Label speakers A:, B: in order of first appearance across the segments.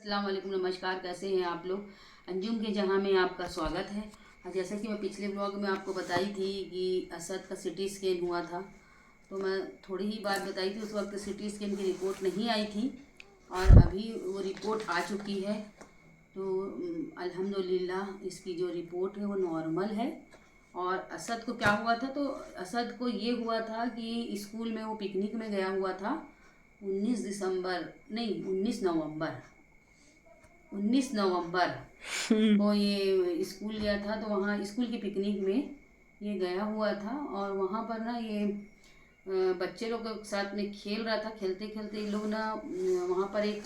A: अस्सलाम वालेकुम, नमस्कार। कैसे हैं आप लोग। अंजुम के जहां में आपका स्वागत है। और जैसा कि मैं पिछले ब्लॉग में आपको बताई थी कि असद का सिटी स्कैन हुआ था, तो मैं थोड़ी ही बात बताई थी। उस वक्त सिटी स्कैन की रिपोर्ट नहीं आई थी और अभी वो रिपोर्ट आ चुकी है। तो अल्हम्दुलिल्लाह इसकी जो रिपोर्ट है वो नॉर्मल है। और असद को क्या हुआ था, तो असद को ये हुआ था कि स्कूल में वो पिकनिक में गया हुआ था 19 नवंबर को ये स्कूल गया था। तो वहाँ स्कूल की पिकनिक में ये गया हुआ था और वहाँ पर ना ये बच्चे लोग के साथ में खेल रहा था। खेलते खेलते ये लोग ना वहाँ पर एक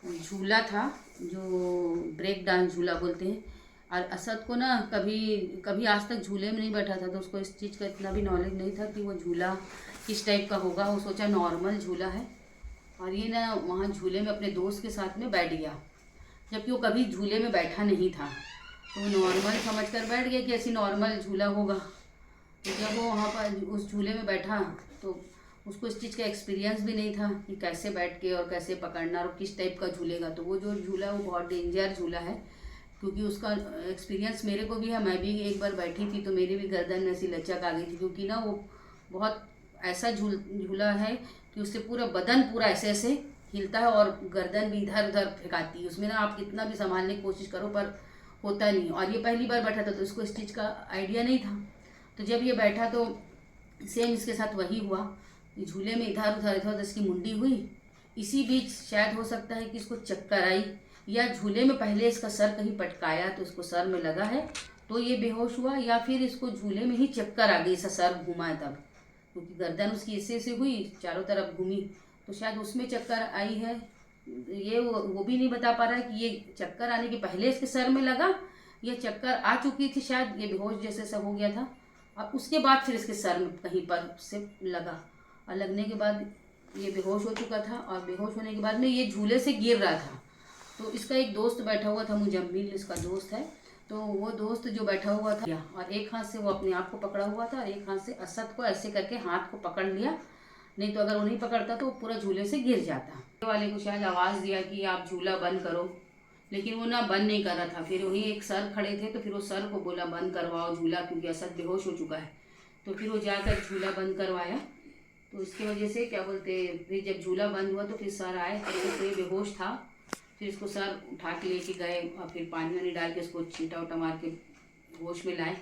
A: झूला था जो ब्रेक डांस झूला बोलते हैं। और असद को ना कभी कभी आज तक झूले में नहीं बैठा था, तो उसको इस चीज़ का इतना भी नॉलेज नहीं था कि वो झूला किस टाइप का होगा। वो सोचा नॉर्मल झूला है और ये ना वहाँ झूले में अपने दोस्त के साथ में बैठ गया, जबकि वो कभी झूले में बैठा नहीं था। तो वो नॉर्मल समझ कर बैठ गया कि ऐसी नॉर्मल झूला होगा। तो जब वो वहाँ पर उस झूले में बैठा तो उसको इस चीज़ का एक्सपीरियंस भी नहीं था कि कैसे बैठ के और कैसे पकड़ना और किस टाइप का झूलेगा। तो वो जो झूला है वो बहुत डेंजर झूला है, क्योंकि उसका एक्सपीरियंस मेरे को भी है। मैं भी एक बार बैठी थी तो मेरी भी गर्दन में ऐसी लचक आ गई थी, क्योंकि ना वो बहुत ऐसा झूला है कि उससे पूरा बदन पूरा ऐसे ऐसे हिलता है और गर्दन भी इधर उधर फेंकाती है। उसमें ना आप कितना भी संभालने की कोशिश करो पर होता नहीं। और ये पहली बार बैठा था तो इसको इस चीज़ का आइडिया नहीं था। तो जब ये बैठा तो सेम इसके साथ वही हुआ। झूले में इधर उधर इसकी मुंडी हुई। इसी बीच शायद हो सकता है कि इसको चक्कर आई, या झूले में पहले इसका सर कहीं पटकाया तो इसको सर में लगा है तो ये बेहोश हुआ, या फिर इसको झूले में ही चक्कर आ गई, इसका सर घुमा है तब, क्योंकि गर्दन उसकी ऐसे ऐसे हुई चारों तरफ घूमी, तो शायद उसमें चक्कर आई है। ये वो भी नहीं बता पा रहा है कि ये चक्कर आने के पहले इसके सर में लगा या चक्कर आ चुकी थी, शायद ये बेहोश जैसे सब हो गया था और उसके बाद फिर इसके सर में कहीं पर से लगा। और लगने के बाद ये बेहोश हो चुका था और बेहोश होने के बाद में ये झूले से गिर रहा था। तो इसका एक दोस्त बैठा हुआ था, मुजम्मिल इसका दोस्त है। तो वो दोस्त जो बैठा हुआ था और एक हाथ से वो अपने आप को पकड़ा हुआ था और एक हाथ से असद को ऐसे करके हाथ को पकड़ लिया, नहीं तो अगर वो नहीं पकड़ता तो वो पूरा झूले से गिर जाता। वाले को शायद आवाज़ दिया कि आप झूला बंद करो, लेकिन वो ना बंद नहीं कर रहा था। फिर वहीं एक सर खड़े थे तो फिर वो सर को बोला बंद करवाओ झूला, क्योंकि असद बेहोश हो चुका है। तो फिर वो जाकर झूला बंद करवाया। तो इसकी वजह से क्या बोलते, फिर जब झूला बंद हुआ तो फिर सर आए, तो ये बेहोश था। फिर इसको सर उठा के लेके गए और फिर पानी वानी डाल के उसको छींटा उटा मार के होश में लाए।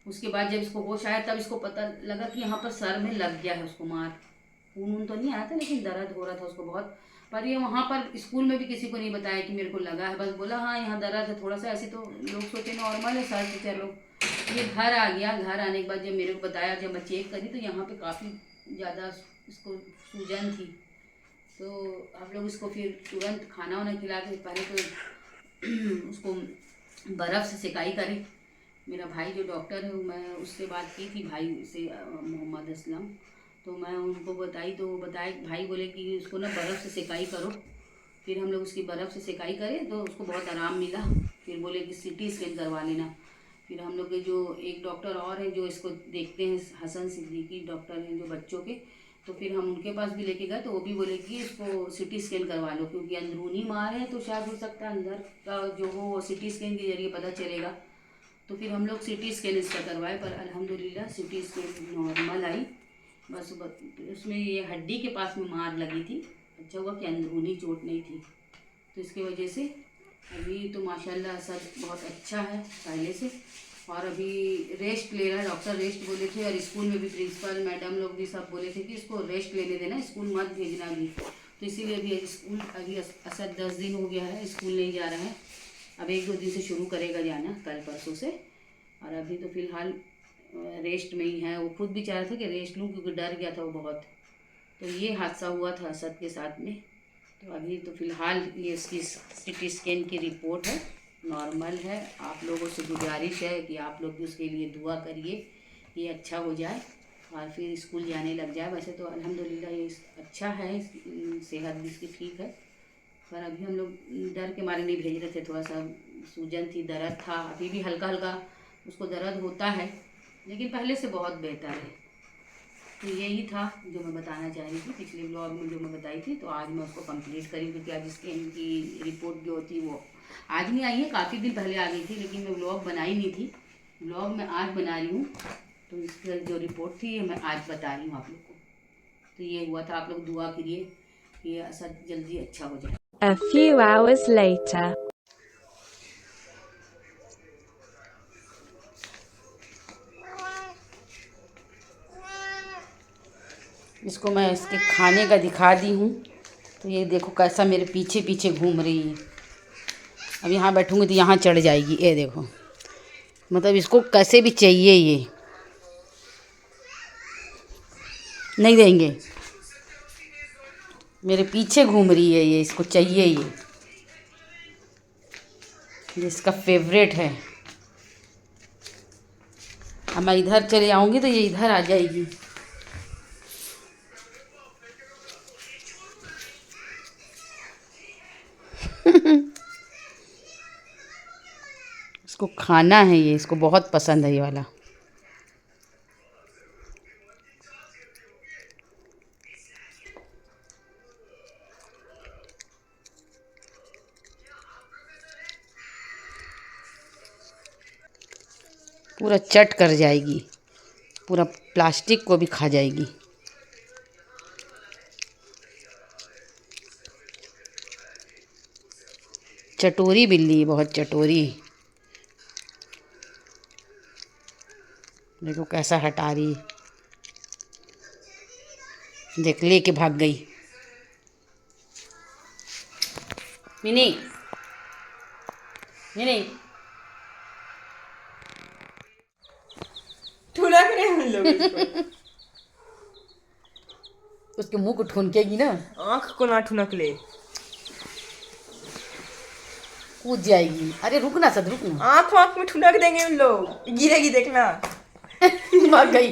A: उसके बाद जब इसको होश आया तब इसको पता लगा कि यहाँ पर सर में लग गया है उसको मार। खून तो नहीं आया था लेकिन दर्द हो रहा था उसको बहुत। पर ये वहाँ पर स्कूल में भी किसी को नहीं बताया कि मेरे को लगा है, बस बोला हाँ यहाँ दर्द है थोड़ा सा। ऐसे तो लोग सोचे नॉर्मल है सर से चलो। ये घर आ गया। घर आने के बाद जब मेरे को बताया, जब मैं चेक करी तो यहाँ पे काफ़ी ज़्यादा इसको सूजन थी। तो हम लोग इसको फिर तुरंत खाना वाना खिला के पहले तो उसको बर्फ़ से सिकाई करी। मेरा भाई जो डॉक्टर है मैं उससे बात की थी, भाई से मोहम्मद असलम, तो मैं उनको बताई तो वो बताए, भाई बोले कि उसको ना बर्फ़ से सिकाई करो। फिर हम लोग उसकी बर्फ़ से सिकाई करें तो उसको बहुत आराम मिला। फिर बोले कि सिटी स्कैन करवा लेना। फिर हम लोग के जो एक डॉक्टर और हैं जो इसको देखते हैं, हसन सिद्दीकी डॉक्टर हैं जो बच्चों के, तो फिर हम उनके पास भी लेके गए तो वो भी बोले कि इसको सिटी स्कैन करवा लो, क्योंकि अंदरूनी मार है तो शायद हो सकता है अंदर का जो हो सिटी स्कैन के जरिए पता चलेगा। तो फिर हम लोग सिटी स्कैन इसका करवाए, पर अल्हम्दुलिल्लाह सिटी स्कैन नॉर्मल आई। बस उसमें ये हड्डी के पास में मार लगी थी। अच्छा हुआ कि अंदरूनी चोट नहीं थी। तो इसकी वजह से अभी तो माशाल्लाह सब बहुत अच्छा है पहले से। और अभी रेस्ट ले रहा है, डॉक्टर रेस्ट बोले थे और स्कूल में भी प्रिंसिपल मैडम लोग भी सब बोले थे कि इसको रेस्ट लेने देना, स्कूल मत भेजना अभी। तो इसीलिए अभी स्कूल अभी असद 10 दिन हो गया है स्कूल नहीं जा रहा है। अब 1-2 दिन से शुरू करेगा जाना, कल परसों से। और अभी तो फ़िलहाल रेस्ट में ही है। वो खुद भी चाह रहा था कि रेस्ट लूँ क्योंकि डर गया था वो बहुत। तो ये हादसा हुआ था असद के साथ में। तो अभी तो फ़िलहाल ये इसकी सिटी स्कैन की रिपोर्ट है, नॉर्मल है। आप लोगों से गुजारिश है कि आप लोग भी उसके लिए दुआ करिए, ये अच्छा हो जाए और फिर स्कूल जाने लग जाए। वैसे तो अल्हम्दुलिल्लाह ये अच्छा है, सेहत भी इसकी ठीक है, पर अभी हम लोग डर के मारे नहीं भेज रहे थे। थोड़ा सा सूजन थी, दर्द था, अभी भी हल्का हल्का उसको दर्द होता है, लेकिन पहले से बहुत बेहतर है। तो यही था जो मैं बताना चाह रही थी पिछले ब्लॉग में, जो मैं बताई थी। तो आज मैं उसको कंप्लीट करी, क्योंकि आज स्कैन की रिपोर्ट जो होती वो आज नहीं आई है, काफ़ी दिन पहले आ गई थी, लेकिन मैं ब्लॉग बनाई नहीं थी। ब्लॉग मैं आज बना रही हूँ, तो इसकी जो रिपोर्ट थी ये मैं आज बता रही हूँ आप लोग को। तो ये हुआ था, आप लोग दुआ करिए कि ये ऐसा जल्दी अच्छा हो जाए।
B: A few hours later.
A: इसको मैं इसके खाने का दिखा दी हूँ। तो ये देखो कैसा मेरे पीछे पीछे घूम रही है। अब यहाँ बैठूँगी तो यहाँ चढ़ जाएगी, ये देखो। मतलब इसको कैसे भी चाहिए, ये नहीं देंगे। मेरे पीछे घूम रही है ये, इसको चाहिए ये इसका फेवरेट है। अब मैं इधर चले आऊँगी तो ये इधर आ जाएगी। इसको खाना है ये, इसको बहुत पसंद है ये वाला। पूरा चट कर जाएगी, पूरा प्लास्टिक को भी खा जाएगी। चटोरी बिल्ली, बहुत चटोरी। देखो कैसा हटा रही, देख लेके भाग गई। मिनी मिनी
C: ठुनक रहे हम लोग इसको।
A: उसके मुंह को ठुनकेगी ना,
C: आँख को ना ठुनक ले,
A: कूद जाएगी। अरे रुकना सद, रुकना।
C: आँख में ठुनक देंगे उन लोग, गिरेगी देखना।
A: भाग गई,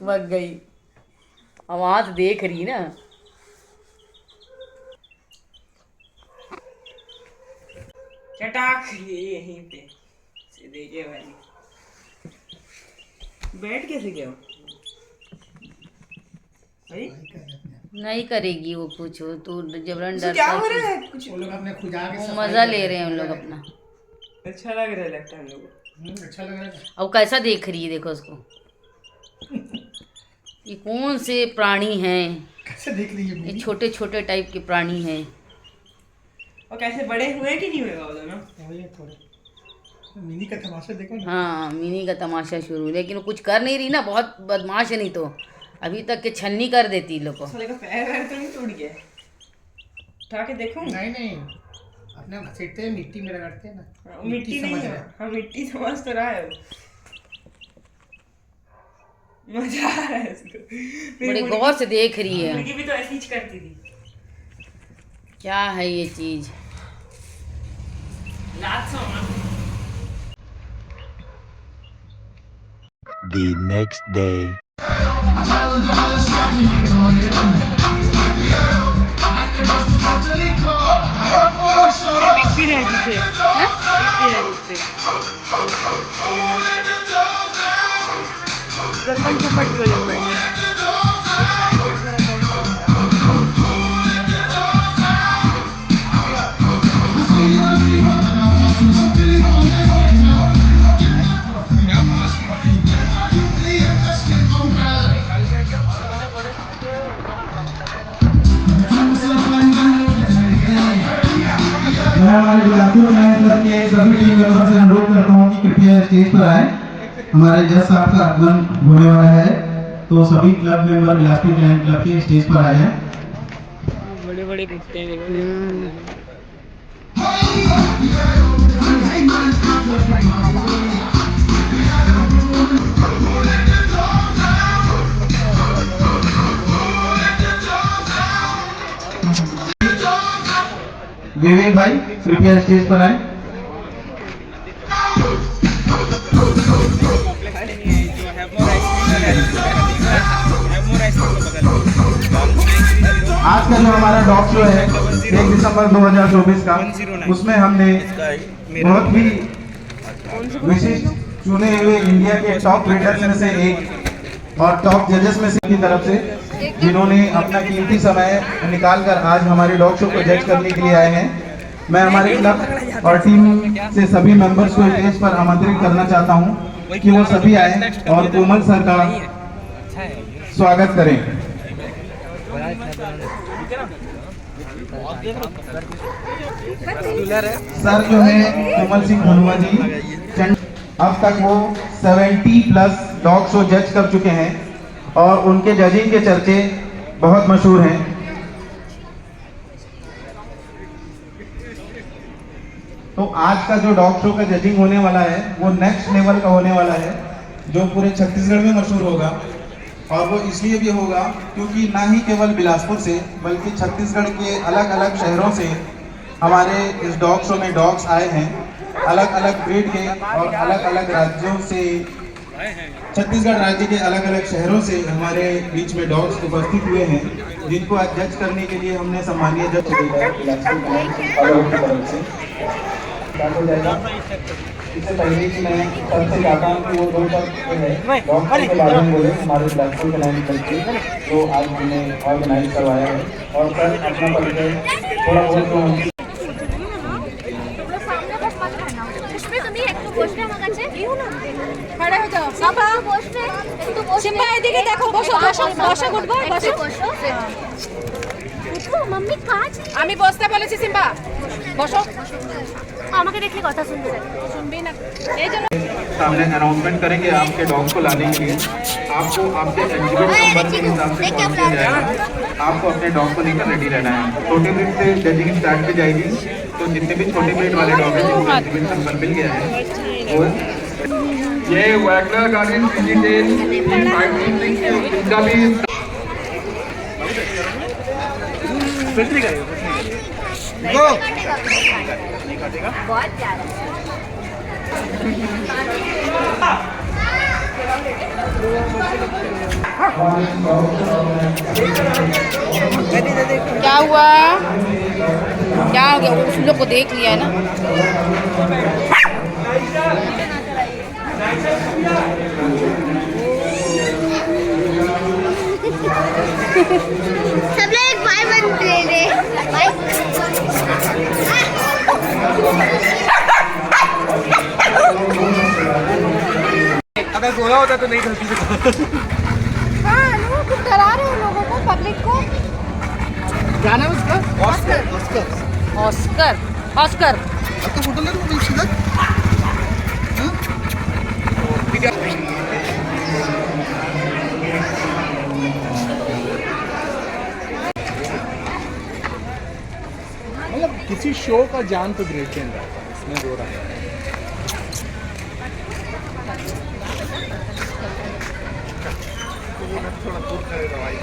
A: भाग गई। अब वहाँ से देख रही ना।
C: चटाक यहीं पे सीधे ये वाली। बैठ कैसे गया?
A: नहीं करेगी वो कुछ, तो जबरन
C: क्या
A: डरता
C: हो रहा
A: है।
C: है? कुछ
D: वो लोग अपने खुदा के
A: वो
D: सफाई
A: मजा
D: कर
A: ले रहे
D: हैं।
A: हैं उन लोग अपना।
C: अच्छा लग रहा है, लगता है हम लोग को।
D: अच्छा लग रहा है।
A: अब कैसा देख रही है, देखो उसको। ये कौन से प्राणी हैं?
D: कैसे देख रही है
A: ये
D: मिनी?
A: छोटे छोटे टाइप के प्राणी हैं।
C: और कैसे बड़े हुए कि नहीं हुए वो दोनों?
D: वही है थोड़े। मिनी का तमाशा देखो ना।
A: हाँ, मिनी का तमाशा शुरू, लेकिन वो कुछ कर नहीं रही ना, बहुत बदमाश है। नहीं तो अभी तक के छन्नी कर देती लोग को।
C: साले का पैर वैर तो नहीं टूट गया? उठा के देखूं?
D: नहीं नहीं, अपने घसीटते हैं, मिट्टी में रगड़ते हैं ना।
C: हाँ, मिट्टी नहीं
D: समझ
C: है।
D: रहे।
C: हाँ, मिट्टी समझ तो रहा है। मजा आ रहा है इसको।
A: बड़े गौर से देख रही है।
C: मुर्गी भी तो ऐसी ही करती थी।
A: क्या है ये चीज?
C: लात सो ना।
E: The next day.
C: मिट्टी है जिसे। मिट्टी है जिसे। रतन चपट को जब बैठे।
F: मैं हमारे बिलासपुर में क्लब के सभी टीम मेंबर से अनुरोध करता हूँ कि कृपया स्टेज पर आए। हमारे जज साहब का आगमन होने वाला है, तो सभी club member Bilaspur lion club के स्टेज पर आए हैं।
C: बड़े बड़े कुत्ते देखो।
F: विवेक भाई कृपया स्टेज पर आए। आज का जो हमारा डॉग शो है 1 दिसंबर 2024 का, उसमें हमने बहुत ही विशिष्ट चुने हुए इंडिया के टॉप ब्रीडर्स में से एक और टॉप जजेस में से की तरफ से जिन्होंने अपना कीमती समय निकालकर आज हमारे डॉग शो को जज करने के लिए आए हैं। मैं हमारे क्लब और टीम से सभी मेंबर्स को स्टेज पर आमंत्रित करना चाहता हूं कि वो सभी आए और कोमल सर का स्वागत करें। सर जो है कोमल सिंह धनुआ जी, अब तक वो 70+ डॉग शो जज कर चुके हैं और उनके जजिंग के चर्चे बहुत मशहूर हैं। तो आज का जो डॉग शो का जजिंग होने वाला है वो नेक्स्ट लेवल का होने वाला है, जो पूरे छत्तीसगढ़ में मशहूर होगा। और वो इसलिए भी होगा क्योंकि ना ही केवल बिलासपुर से बल्कि छत्तीसगढ़ के अलग अलग शहरों से हमारे इस डॉग शो में डॉग्स आए हैं, अलग अलग ब्रीड के और अलग अलग राज्यों से। छत्तीसगढ़ राज्य के अलग अलग शहरों से हमारे बीच में डॉग्स उपस्थित हुए हैं, जिनको आज जज करने के लिए हमने सम्मानीय जज हो जाएगा। इससे पहले कि मैं सबसे चाहता हूँ कि वो दो शब्द डॉग्स के बारे में बोले हमारे बिलासपुर के नाम पर जो आज हमने ऑर्गेनाइज करवाया है। और सर अपना परिचय थोड़ा बहुत
E: खड़े हो जाओ। सिम्बा এদিকে দেখো, বসো বসো বসো, গুড বয় বসো।
G: मम्मी কাজ
E: আমি বসতে বলেছি সিম্বা, বসো।
G: আমাকে দেখে কথা শুনতে
E: শুনবি না, এই জন্য
F: सामने अनाउंसमेंट करेंगे आपके डॉग को लाने के लिए। आपको आपके एलिजिबल नंबर के हिसाब से कॉल किया जाएगा। आपको अपने डॉग को लेकर रेडी रहना है। छोटे ब्रीड से जजिंग स्टार्ट की जाएगी, तो जितने भी छोटे ब्रीड वाले डॉग हैं जिनको एलिजिबल नंबर मिल गया है वो ये वैगनर गार्डन डिजिटल 536 इनका भी
G: बहुत प्यारा।
E: क्या हुआ, क्या हो गया? उस लोग को देख लिया है ना।
G: सब लोग एक भाई बन रहे
D: अगर गोला होता तो नहीं गलती से।
E: हाँ, लोग कुछ डरा रहे हैं लोगों को, पब्लिक को।
D: क्या नाम है उसका? ऑस्कर।
E: ऑस्कर ऑस्कर
D: तो फोटो ले लो सीधा। मतलब किसी शो का जान तो ग्रेट चेंज रहा है, इसमें दो रहा है। थोड़ा दूर करे दवाई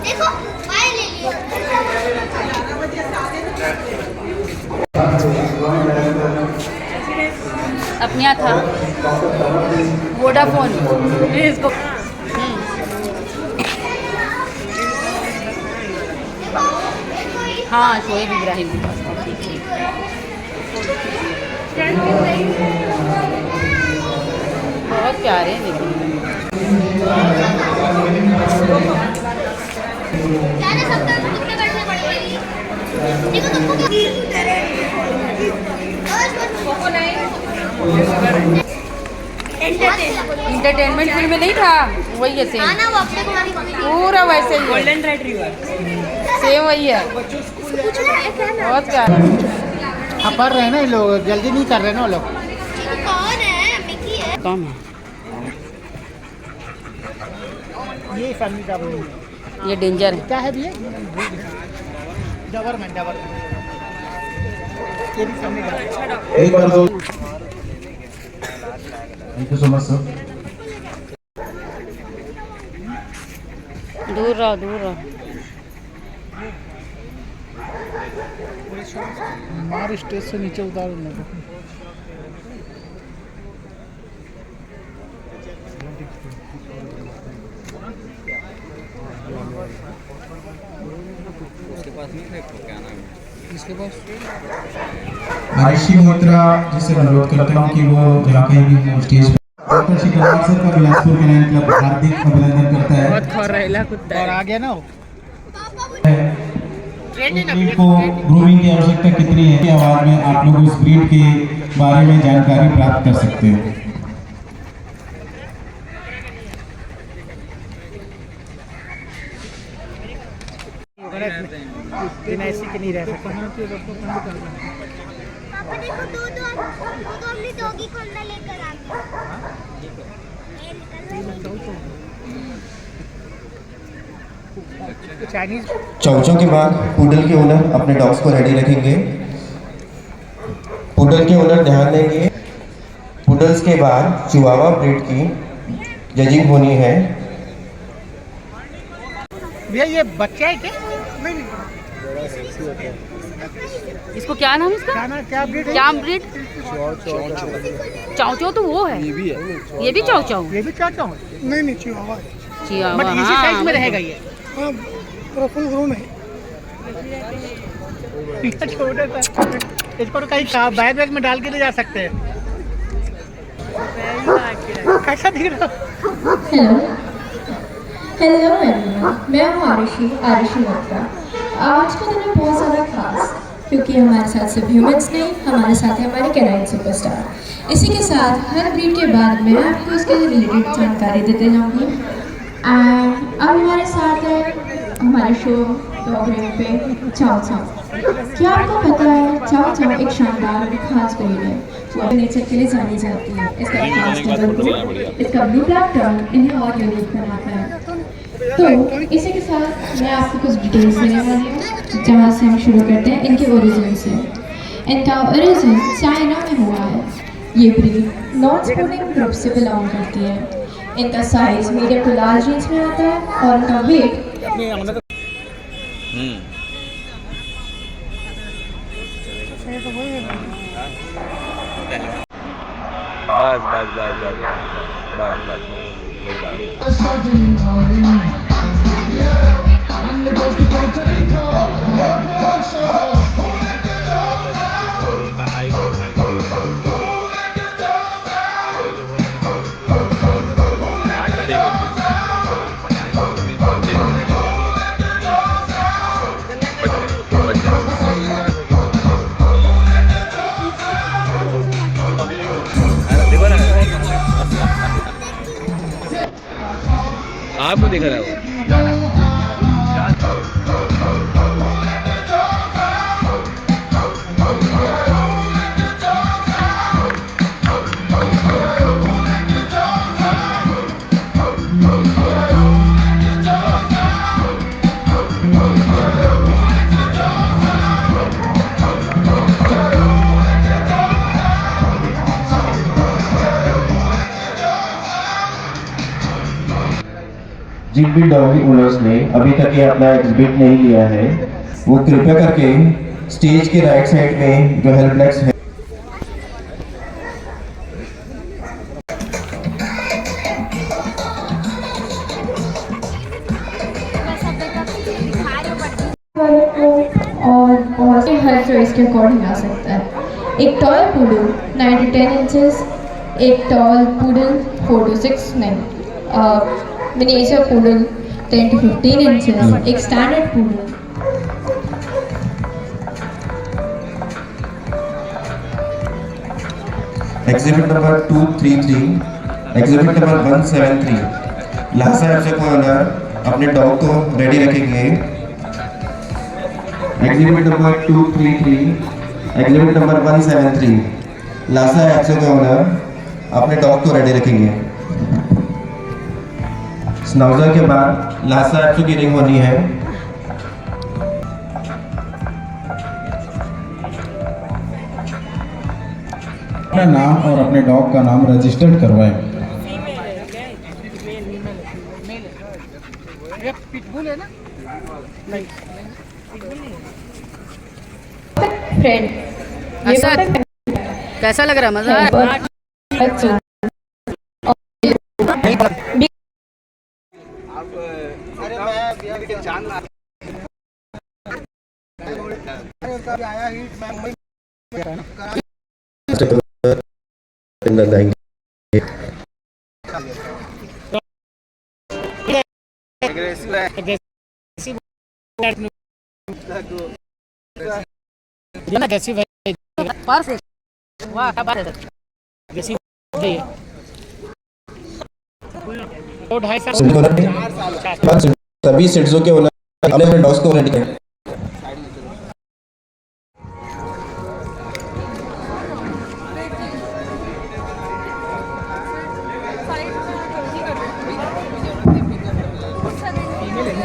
G: देखो पाए ले लियो।
E: अपने यहाँ था वोडाफोन इसको। हाँ, शोएब इब्राहिम के पास। बहुत प्यारे हैं लेकिन
G: कितने बैठने पड़ेंगे? देखो तुमको
E: इंटरटेनमेंट फील्ड में नहीं था, वही है सेम, पूरा वैसे ही गोल्डन रिट्रीवर सेम वही है। बहुत प्यारा।
D: हाँ पढ़ रहे हैं ना ये लोग, जल्दी नहीं कर रहे ना वो लोग।
G: कौन है? मिकी है।
E: कौन है?
D: ये फैमिली का
E: ये डेंजर है।
D: क्या है भैया? डबरमैन ये भी फैमिली का।
F: एक बार दो। Thank you so much sir.
E: दूर रहो, दूर रहो।
D: मार स्टेज से नीचे उतार उनको। इसके पास
F: आयुषी मोहित्रा जिससे अनुरोध करता हूँ कि वो जहाँ कहीं भी स्टेज पर डॉक्टर शिखर सर का बिलासपुर कैनान क्लब हार्दिक अभिनंदन करता है।
E: बहुत खौरेला कुत्ता
D: और
E: है।
D: आ गया ना वो।
F: ब्रीड को ग्रूमिंग की आवश्यकता कितनी है की आवाज में आप लोग उस ब्रीड के बारे में जानकारी प्राप्त कर सकते हो।
D: बिना ऐसी के नहीं रह सकता।
G: पापा देखो दो अपनी डॉगी को अंदर लेकर आ गए।
D: चाइनीज
H: चौचों के बाद पुडल के ओनर अपने डॉग्स को रेडी रखेंगे। पुडल के ओनर ध्यान देंगे, पुडल्स के बाद चिवावा ब्रीड की जजिंग होनी है।
D: भैया ये बच्चा है क्या?
E: इसको क्या नाम है इसका?
D: क्या ब्रीड है?
E: क्या ब्रीड? चाव चाव तो वो है। ये भी चाव चाव।
D: ये भी चाचा हूँ। नहीं चिवावा है।
E: चिवावा,
D: बट इसी
E: हाँ,
D: साइज में रहेगा ये। हाँ पूरा फुल ग्रोन है। छोटा सा इसको तो कहीं बैग में डाल के ले जा सकते हैं। कैसा दिख रहा?
I: हेलो एवरीवन, मैं हूँ आरुषि मोहित्रा। आज का दिन है बहुत ज़्यादा खास क्योंकि हमारे साथ सिर्फ ह्यूमंस नहीं, हमारे साथ है हमारे कैनाइन सुपरस्टार। इसी के साथ हर ब्रीड के बाद मैं आपको उसके रिलेटेड जानकारी देते जाऊँगी। एंड अब हमारे साथ है हमारे शो डॉग रेड पे चाव चाव। क्या आपको पता है चाव चाव एक शानदार और खास ब्रीड है जो नेचर के लिए जानी जाती है। इसका खास इसका ब्लू ब्लैक टर्न इन्हें और यूनिक बनाता है। तो इसी के साथ मैं आपको कुछ डिटेल्स देने वाली हूँ, जहाँ से हम शुरू करते हैं इनके ओरिजिन से। इनका ओरिजिन चाइना में हुआ है। ये ब्रीड नॉन स्पोर्टिंग ग्रुप से बिलोंग करती है। इनका size medium to large range में आता है और इनका वेट
J: आपको देखा रहा है
H: जिन भी डॉगी ओनर्स ने अभी तक ये अपना एग्जिबिट नहीं लिया है वो कृपया करके स्टेज के राइट साइड में जो हेल्प डेस्क है
I: और बहुत हर चॉइस के अकॉर्डिंग आ सकता है। एक टॉय पूडल 9 to 10 इंचेस, एक टॉल पूडल 4 to 6 नहीं मिनिएचर पूडल 10 to 15 इंचेस, एक standard poodle.
H: Exhibit number 233, exhibit number 173 Lhasa एफजे को ओनर अपने डॉग को रेडी रखेंगे। Exhibit number 233, exhibit number 173 Lhasa एफजे को ओनर अपने डॉग को रेडी रखेंगे। स्नाउजर के बाद लासा एफजे की रिंग होनी है।
F: अपना नाम और अपने डॉग का नाम रजिस्टर्ड करवाएं।
I: फ्रेंड
A: अच्छा कैसा लग रहा है? मजा आ रहा है? परफेक्ट, वाह क्या बात है सर।
H: सभी सिट्सों के ओनर अपने अपने डॉग्स को रेडी करें।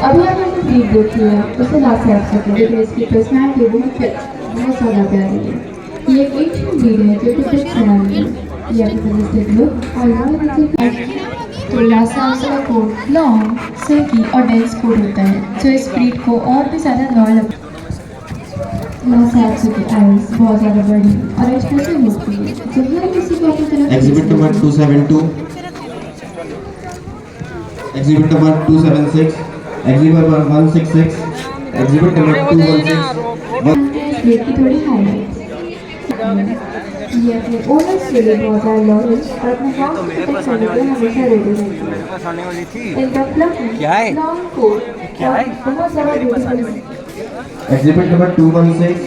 I: अभी आपने जो ब्रीड देखी है उसे लास्ट से आप सकते लेकिन इसकी पर्सनैलिटी बहुत ज़्यादा प्यारी है। ये एक एशियन ब्रीड है जो कि फिट बनाई है। ये आपके लुक और तो लासा का कोट लॉन्ग, सिल्की और डेंस कोट होता है जो इस ब्रीड को और भी ज़्यादा लॉयल लासा की आइज बहुत ज़्यादा बड़ी और एक्सप्रेसिव होती है जो हर किसी को अपनी तरफ
H: exhibit number 272, exhibit number 276, exhibit number 166, exhibit number 216।
I: की थोड़ी हाईलाइट्स ये अपने ओनर्स के लिए बहुत ज़्यादा लॉयल और अपने काम को प्रोटेक्ट करने के लिए हमेशा रेडी रहती है। इनका फ्लफी लॉन्ग कोट और बहुत ज़्यादा ब्यूटीफुल है।
H: एग्जिबिट नंबर 216,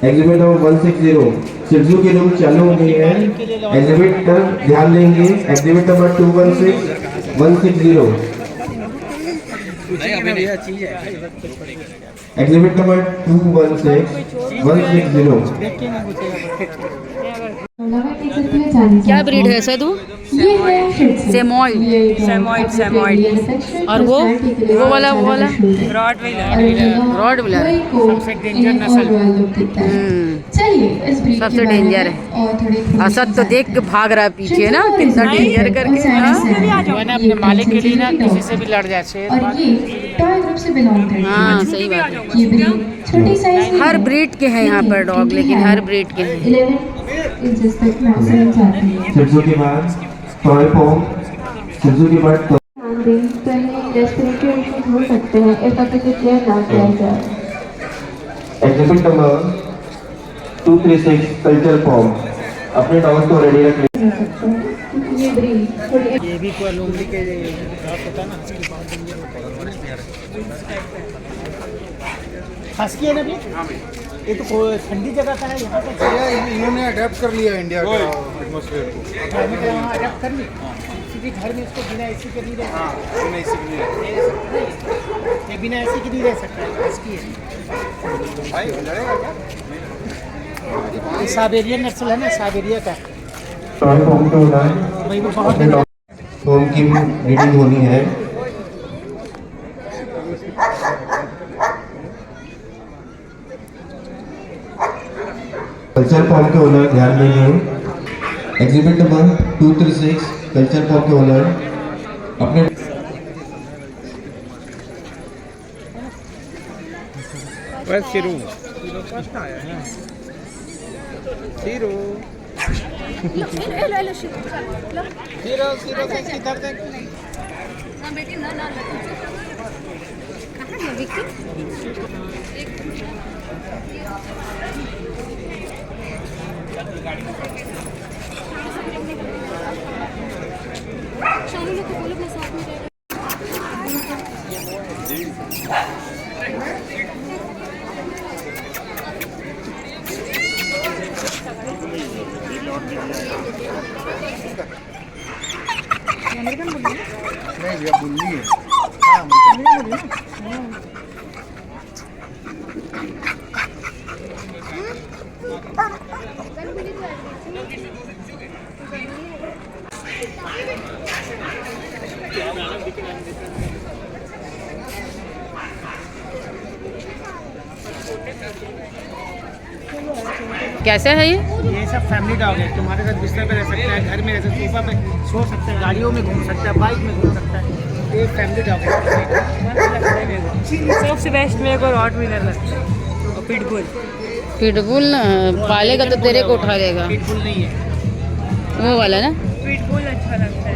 H: एग्जिबिट नंबर 160, सिर्जू के रूम चालू हो गई है। एग्जिबिट पर ध्यान देंगे। Exhibit number 216, 160, exhibit number 216, 160।
A: क्या ब्रीड है सदू?
I: ये है
A: सेमॉइड और वो वाला रॉटविलर
D: सबसे डेंजर नस्ल।
I: चलिए इस ब्रीड
A: सबसे डेंजर है।
I: और थोड़ी
A: असद तो देख के भाग रहा है पीछे ना, कितना डेंजर करके ना।
D: जो है ना अपने मालिक के लिए ना किसी से भी लड़ जाए शेर।
I: और ये टॉय ग्रुप से बिलोंग करती है।
A: हाँ सही बात है।
I: ये ब्रीड छोटी साइज में
A: हर ब्रीड के हैं यहाँ पर डॉग, लेकिन हर ब्रीड के हैं।
I: 11 इंचेस तक मैक्सिमम जाती है।
H: सिर्जू के बाद टॉय पॉम, सिर्जू के बाद
I: तो इन्हें रेस्पिरेटरी इश्यूज हो सकते हैं इफ अगर इसे केयर ना किया जाए।
H: Exhibit number 236, culture pom. अपने डॉग्स को रेडी रख लें।
I: ये ब्रीड थोड़ी
D: ये भी कोई लोमड़ी के डॉग होता है ना, हस्की बहुत डेंजर होता है। हस्की है ना भी, ये तो ठंडी जगह का है। यहाँ पर
K: इन्होंने अडेप्ट कर लिया इंडिया का एटमॉस्फेयर को।
D: वहाँ अडेप्ट कर ली, किसी घर में इसको बिना एसी के नहीं रह सकता।
K: बिना एसी के नहीं,
D: ये बिना एसी के नहीं रह सकता। हस्की है
K: भाई, लड़ेगा क्या?
D: ये साइबेरियन नस्ल है ना, साइबेरिया का।
H: टॉय पॉम के ओनर
D: भाई वो बहुत
H: होम की रीडिंग होनी है। कल्चर पॉम के ओनर ध्यान देंगे। एग्जिबिट नंबर 236, कल्चर पॉम के ओनर अपने
K: नहीं भैया बुल्ली है। हाँ
A: कैसे है ये?
D: ये सब फैमिली डॉग है। तुम्हारे साथ बिस्तर पे रह सकता है, घर में रह सकता है, सोफा पे सो सकता है, गाड़ियों में घूम सकता है, बाइक में घूम सकता है। ये फैमिली डॉग है।
E: सबसे बेस्ट मेरे को रॉट व्हीलर लगता है और पिटबुल।
A: पिटबुल ना पालेगा तो तेरे को उठा लेगा।
D: पिटबुल नहीं है।
A: वो वाला ना।
E: पिटबुल अच्छा लगता है।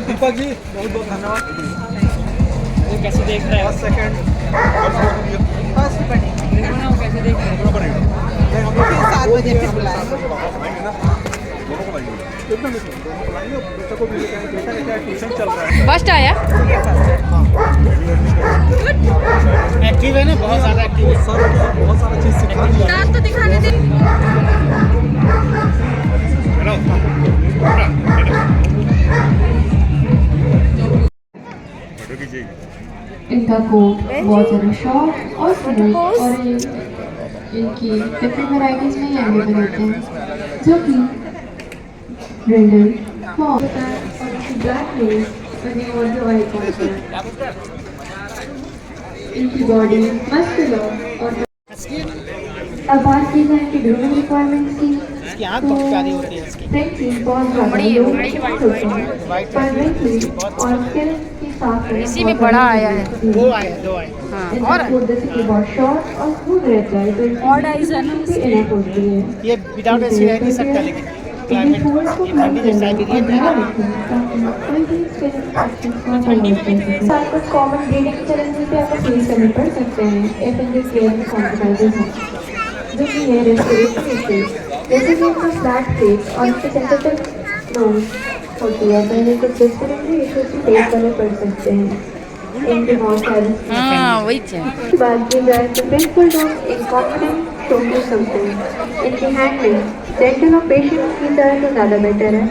K: दीपक जी बहुत बहुत धन्यवाद।
E: वो कैसे देख रहा है?
K: फर्स्ट सेकंड
E: देखो ना वो कैसे देख रहा है।
C: 7 बजे फिर बुलाएंगे।
K: बेटा को बेटा ट्यूशन चल रहा है।
E: फर्स्ट आया।
D: एक्टिव है ना, बहुत ज़्यादा एक्टिव है।
K: सर बहुत सारा चीज़ सिखा दिया।
E: दांत तो दिखाने दे।
I: इनका कोट बहुत ज़्यादा शॉर्ट और स्मूथ और इनकी डिफरेंट वैराइटीज़ में अवेलेबल होते हैं, जो कि ब्रिंडल होता है और ब्लैक नेल्स बने और जो ऑयल इनकी बॉडी मस्कुलर और अब बात की जाए कि ग्रूमिंग रिक्वायरमेंट्स की,
D: इसकी आँख बहुत प्यारी होती है इसकी।
I: फ्रेंडली बहुत ज़्यादा लोग होते हैं, पर फ्रेंडली और स्किन की साफ
E: इसी में बड़ा आया है।
D: दो आए, दो आए।
E: हाँ
I: और बहुत शॉर्ट और स्मूथ रहता है, तो
E: और डाइस है ना
I: इनफ होती है।
D: ये विदाउट एसी रह नहीं सकता, लेकिन क्लाइमेट ये ठंडी जैसा साइबेरियन है।
I: साथ कुछ कॉमन ब्रीडिंग चैलेंजेस भी आपको फेस करने पड़ सकते हैं if in this care compromises हैं, जो कि है रेस्पिरेटरी इश्यूज, जैसे कि उनका फ्लैट फेस और उसके सेंसिटिव नोज होती है, तो इन्हें कुछ रेस्पिरेटरी इश्यूज भी फेस करने पड़ सकते हैं। इनके बहुत सारे
A: हाँ वही
I: बात की जाए तो painful dog inconfident showcase something, इनकी हैंडलिंग डेंटल और पेशेंट की तरह तो ज़्यादा बेटर है।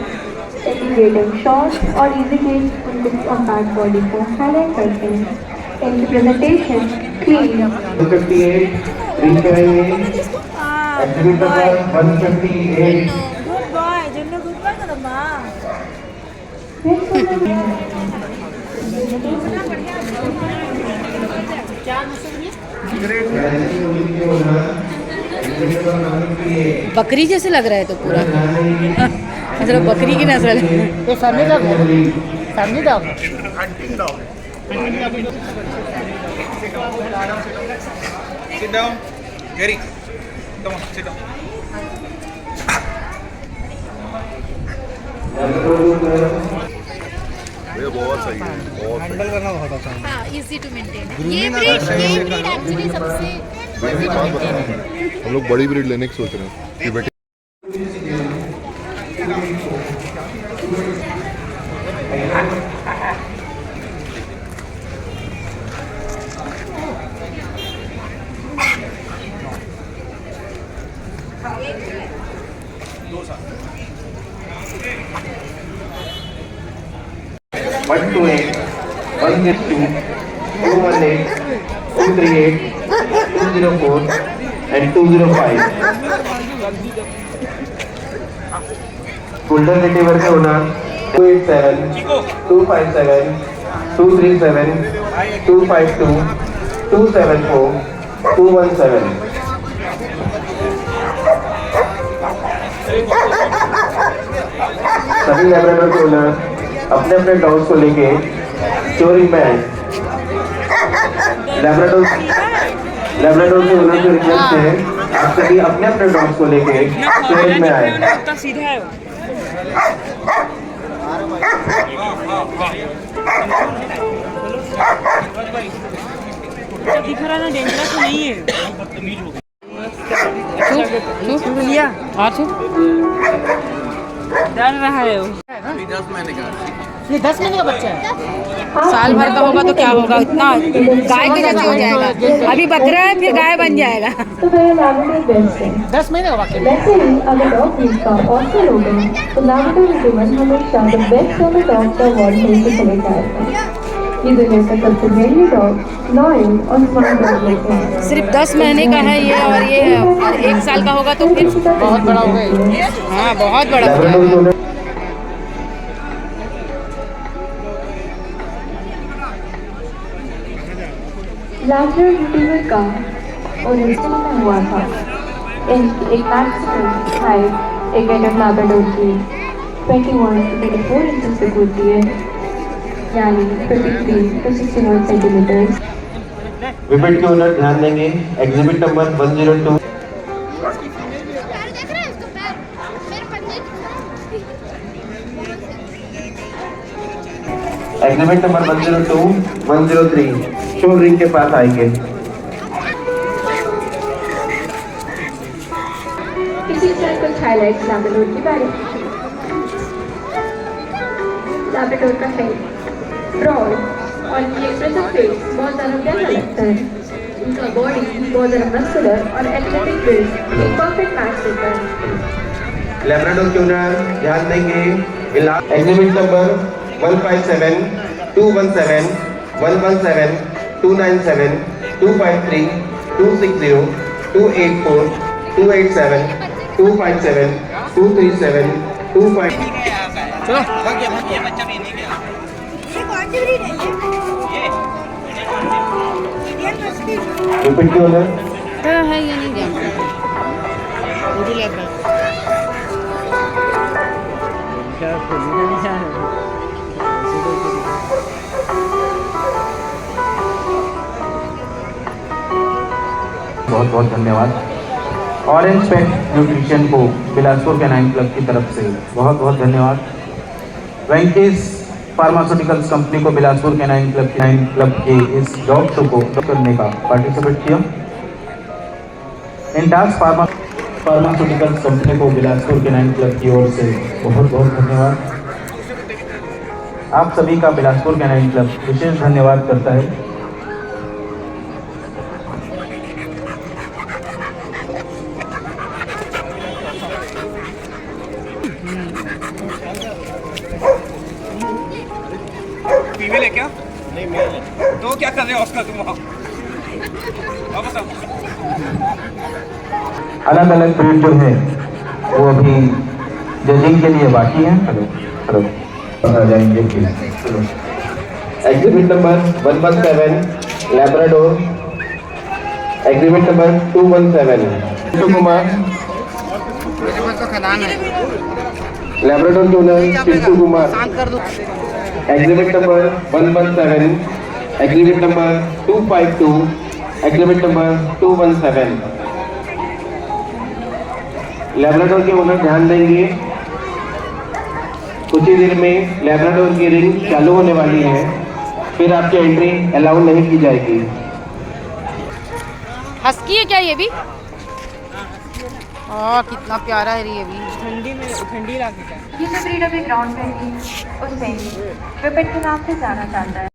I: इंटीग्रेटिंग शॉर्ट और इजी गेज उनके कॉम्पैक्ट बॉडी को हाईलाइट करते हैं। इनकी प्रेजेंटेशन क्लीन
H: 158 रीच करेंगे। Activity number 158।
E: Good boy Jannu good boy करम्मा।
A: बकरी जैसे लग रहा है तो पूरा मतलब बकरी की नस्ल है।
D: ये फैमिली डॉग है, फैमिली डॉग है।
K: Sit down, Gary. Come on, sit down.
L: ये बहुत सही है, बहुत
D: हैंडल करना बहुत आसान है।
E: हाँ इजी टू मेंटेन है।
K: ये ब्रीड
E: एक्चुअली सबसे
L: हम लोग बड़ी ब्रीड लेने की सोच रहे हैं कि बेटे
H: One 2 162 218 238 204 and 205. Golden Retriever के ओनर 287 257 237 252 274 217. सभी लैब्राडोर के ओनर अपने अपने डॉग्स को लेके स्टोरिंग में आए। लैब्राडोर के ओनर की रिक्वेस्ट है आप सभी अपने अपने डॉग्स को लेके स्टोरिंग में आए।
E: सीधा है दिख रहा ना डेंजरस नहीं है।
A: लिया
E: डर रहा है वो।
D: ये 10 महीने का बच्चा है।
E: साल भर का होगा तो क्या होगा, इतना गाय के जैसे हो जाएगा। अभी बकरा है फिर गाय बन जाएगा।
I: तो वह लैब्राडोर बेस्ट है।
D: 10 महीने का वाकई में।
I: वैसे ही अगर डॉग ब्रीड का ऑस्कर हो गए तो लैब्राडोर रिट्रीवर हमेशा the best of the dog का अवार्ड मिलकर चले जाएगा। ये दुनिया का सबसे फ्रेंडली डॉग, लॉयल और स्मार्ट डॉग लेते हैं।
E: सिर्फ 10 महीने का है ये, और ये है और 1 साल का होगा तो फिर
D: बहुत बड़ा हो गया।
E: हाँ बहुत बड़ा हो जाएगा।
I: लैब्राडोर रिट्रीवर का ओरिजिन में हुआ था। एक मैक्सिमम हाइट एक एडल्ट लैब्राडोर की 21 to 24 इंचेस तक होती है, यानी 53 to 61 सेंटीमीटर।
H: विपेट के ओनर ध्यान देंगे। Exhibit number 102। Exhibit number 102, 103 show ring के पास आएंगे।
I: इसी तरह कुछ हाइलाइट्स लैब्राडोर के बारे में। लैब्राडोर का हेड ब्रॉड और ये एक्सप्रेसिव फेस बहुत ज़्यादा प्यारा लगता है। इनका बॉडी बहुत ज़्यादा मस्कुलर और एथलेटिक बिल्ड एक परफेक्ट मैच देता है।
H: लैब्राडोर के ओनर ध्यान देंगे। Exhibit number 157, 217, 117, 297, 253, 260, 284, 287, 257, 237, 25।
D: चलो
H: विपेट के ओनर
E: है ये नहीं जानता।
H: बहुत बहुत धन्यवाद। ऑरेंज पेट न्यूट्रिशन को बिलासपुर कैनाइन क्लब की तरफ से बहुत बहुत धन्यवाद। वेंकीज फार्मास्यूटिकल्स कंपनी को बिलासपुर कैनाइन क्लब के इस डॉग शो को करने का पार्टिसिपेट किया। इंटास फार्मास्यूटिकल्स कंपनी को बिलासपुर कैनाइन क्लब की ओर से बहुत बहुत धन्यवाद। आप सभी का बिलासपुर कैनाइन क्लब विशेष धन्यवाद करता है।
K: फीमेल है क्या? नहीं मेल है। तो क्या कर रहे हो ऑस्कर तुम वहाँ?
H: अलग अलग ब्रीड जो है वो अभी जजिंग के लिए बाकी है। हेलो हेलो आ जाएंगे चलो। Exhibit number 117 Labrador. Exhibit number 217 Kumar. Labrador के owner Chintu Kumar. Exhibit number 117, exhibit number 252, exhibit number 217। Labrador के ओनर ध्यान देंगे। कुछ ही देर में लैब्राडोर की रिंग चालू होने वाली है, फिर आपकी एंट्री अलाउ नहीं की जाएगी।
E: हस्की है क्या ये भी? कितना प्यारा है ये भी।
C: ठंडी इलाके का।
I: ये जो ब्रीड अभी ग्राउंड पे थी उसे विपेट के नाम से जाना जाता है।